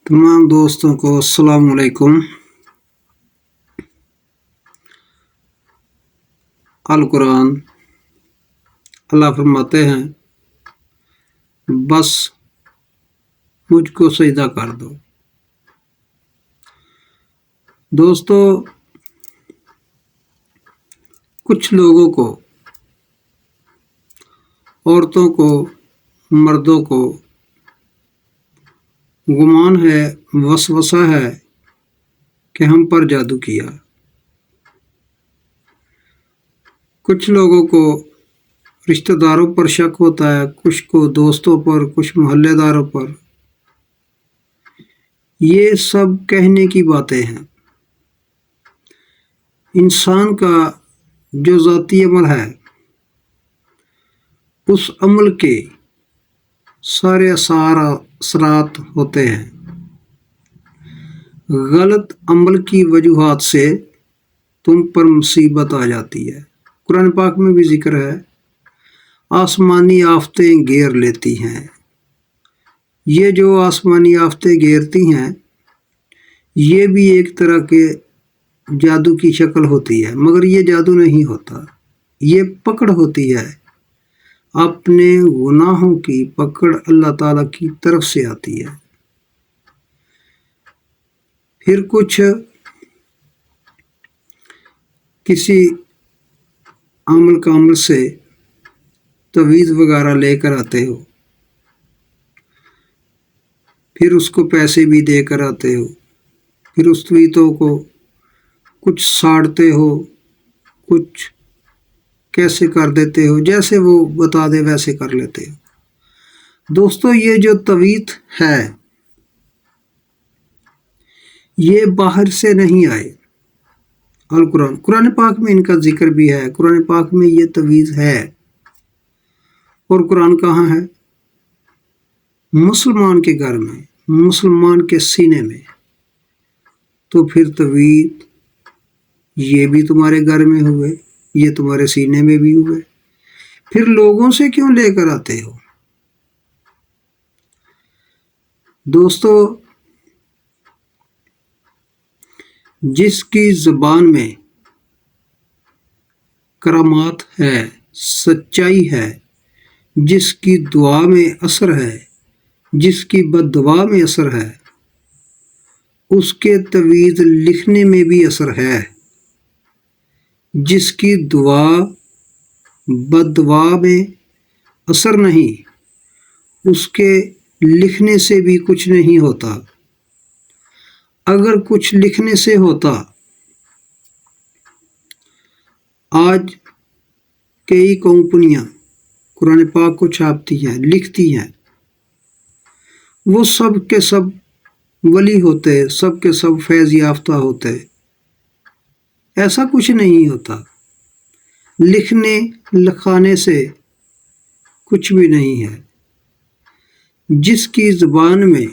तमाम दोस्तों को अस्सलाम वालेकुम। अल कुरान अल्लाह फरमाते हैं, बस मुझको सजदा कर दो। दोस्तों, कुछ लोगों को, औरतों को, मर्दों को गुमान है, वसवसा है कि हम पर जादू किया। कुछ लोगों को रिश्तेदारों पर शक होता है, कुछ को दोस्तों पर, कुछ मोहल्लेदारों पर। ये सब कहने की बातें हैं। इंसान का जो ज़ाती अमल है, उस अमल के सारे असरात होते हैं। गलत अमल की वजूहात से तुम पर मुसीबत आ जाती है। कुरान पाक में भी जिक्र है, आसमानी आफतें घेर लेती हैं। ये जो आसमानी आफतें घेरती हैं, ये भी एक तरह के जादू की शक्ल होती है, मगर ये जादू नहीं होता। ये पकड़ होती है, अपने गुनाहों की पकड़ अल्लाह ताला की तरफ से आती है। फिर कुछ किसी अमल कामल से तवीज़ वगैरह लेकर आते हो, फिर उसको पैसे भी देकर आते हो, फिर उस तवीज़ों को कुछ साड़ते हो, कुछ कैसे कर देते हो, जैसे वो बता दे वैसे कर लेते हो। दोस्तों, ये जो तवीज़ है, ये बाहर से नहीं आए। अल कुरान पाक में इनका जिक्र भी है। कुरान पाक में ये तवीज़ है। और कुरान कहाँ है? मुसलमान के घर में, मुसलमान के सीने में। तो फिर तवीज़ ये भी तुम्हारे घर में हुए, ये तुम्हारे सीने में भी हुए, फिर लोगों से क्यों लेकर आते हो? दोस्तों, जिसकी ज़बान में करामात है, सच्चाई है, जिसकी दुआ में असर है, जिसकी बद्दुआ में असर है, उसके तवीज़ लिखने में भी असर है। जिसकी दुआ बद्दुआ में असर नहीं, उसके लिखने से भी कुछ नहीं होता। अगर कुछ लिखने से होता, आज कई कंपनियां कुरान पाक को छापती हैं, लिखती हैं, वो सब के सब वली होते, सब के सब फैज़ याफ्ता होते। ऐसा कुछ नहीं होता। लिखने लिखाने से कुछ भी नहीं है। जिसकी ज़बान में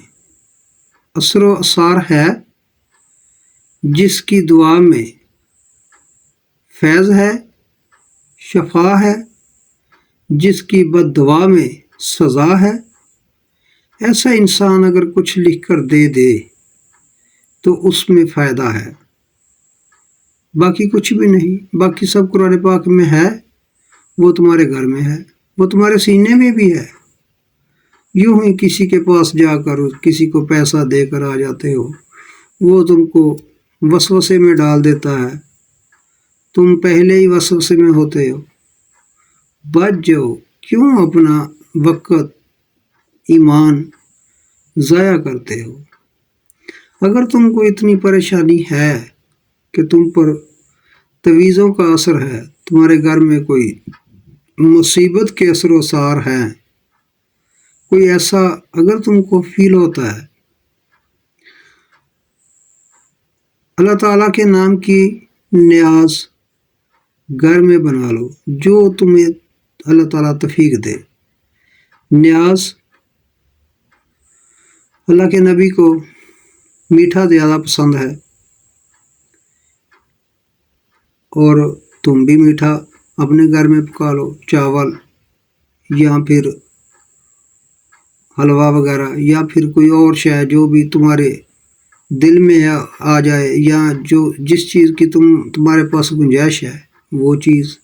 असर असार है, जिसकी दुआ में फैज़ है, शफा है, जिसकी बद्दुआ में सज़ा है, ऐसा इंसान अगर कुछ लिख कर दे दे तो उसमें फ़ायदा है, बाकी कुछ भी नहीं। बाकी सब कुरान पाक में है, वो तुम्हारे घर में है, वो तुम्हारे सीने में भी है। यूं ही किसी के पास जाकर किसी को पैसा देकर आ जाते हो, वो तुमको वसवसे में डाल देता है, तुम पहले ही वसवसे में होते हो। बच जाओ, क्यों अपना वक़्त, ईमान ज़ाया करते हो? अगर तुमको इतनी परेशानी है कि तुम पर तवीज़ों का असर है, तुम्हारे घर में कोई मुसीबत के असर असार हैं, कोई ऐसा अगर तुमको फील होता है, अल्लाह ताला के नाम की न्याज घर में बना लो, जो तुम्हें अल्लाह ताला तौफीक दे। न्याज अल्लाह के नबी को मीठा ज़्यादा पसंद है, और तुम भी मीठा अपने घर में पका लो, चावल या फिर حلوہ وغیرہ یا پھر کوئی اور شے جو بھی تمہارے دل میں آ جائے، یا جس چیز کی تمہارے پاس گنجائش ہے وہ چیز،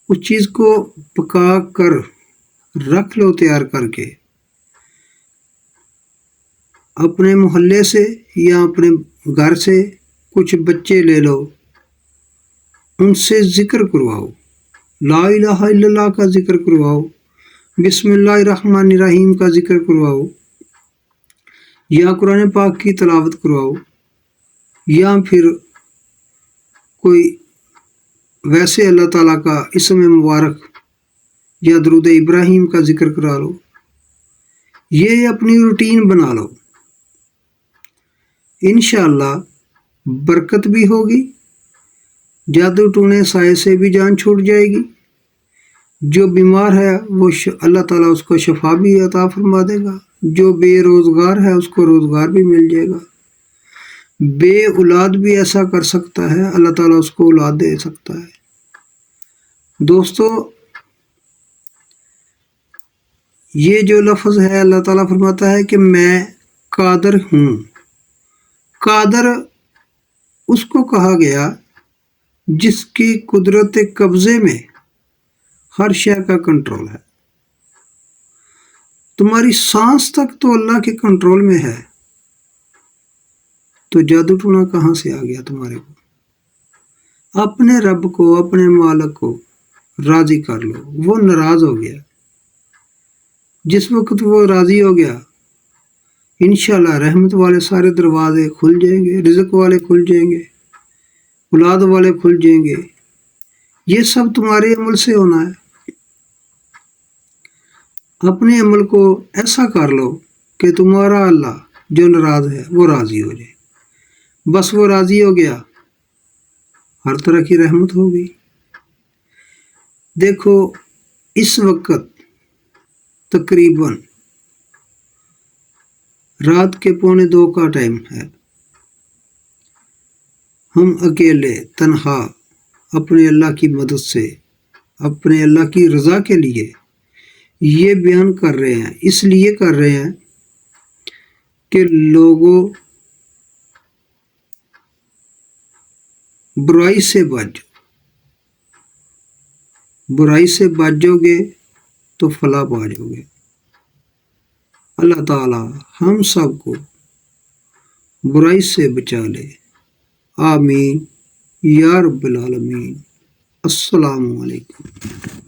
اس چیز کو پکا کر رکھ لو تیار کر کے، اپنے محلے سے یا اپنے گھر سے کچھ بچے لے لو، ان سے ذکر کرواؤ، لا الہ الا اللہ کا ذکر کرواؤ، بسم اللہ الرحمن الرحیم کا ذکر کرواؤ، یا قرآن پاک کی تلاوت کرواؤ، یا پھر کوئی ویسے اللہ تعالیٰ کا اسم مبارک یا درود ابراہیم کا ذکر کرا لو، یہ اپنی روٹین بنا لو، انشاءاللہ برکت بھی ہوگی، جادو ٹونے سائے سے بھی جان چھوٹ جائے گی، جو بیمار ہے وہ اللہ تعالیٰ اس کو شفا بھی عطا فرما دے گا، جو بے روزگار ہے اس کو روزگار بھی مل جائے گا، بے اولاد بھی ایسا کر سکتا ہے، اللہ تعالیٰ اس کو اولاد دے سکتا ہے۔ دوستو، یہ جو لفظ ہے اللہ تعالیٰ فرماتا ہے کہ میں قادر ہوں، قادر اس کو کہا گیا جس کی قدرت قبضے میں ہر شے کا کنٹرول ہے، تمہاری سانس تک تو اللہ کے کنٹرول میں ہے، تو جادو ٹونا کہاں سے آ گیا تمہارے کو؟ اپنے رب کو، اپنے مالک کو راضی کر لو، وہ ناراض ہو گیا، جس وقت وہ راضی ہو گیا انشاءاللہ رحمت والے سارے دروازے کھل جائیں گے، رزق والے کھل جائیں گے، اولاد والے کھل جائیں گے، یہ سب تمہارے عمل سے ہونا ہے۔ اپنے عمل کو ایسا کر لو کہ تمہارا اللہ جو ناراض ہے وہ راضی ہو جائے، بس وہ راضی ہو گیا، ہر طرح کی رحمت ہوگی۔ دیکھو اس وقت تقریباً رات کے 1:45 کا ٹائم ہے، ہم اکیلے تنہا اپنے اللہ کی مدد سے، اپنے اللہ کی رضا کے لیے یہ بیان کر رہے ہیں، اس لیے کر رہے ہیں کہ لوگوں برائی سے بچ جاؤ گے تو فلاح پا جاؤ گے۔ اللہ تعالی ہم سب کو برائی سے بچا لے، آمین یا رب العالمین۔ السلام علیکم۔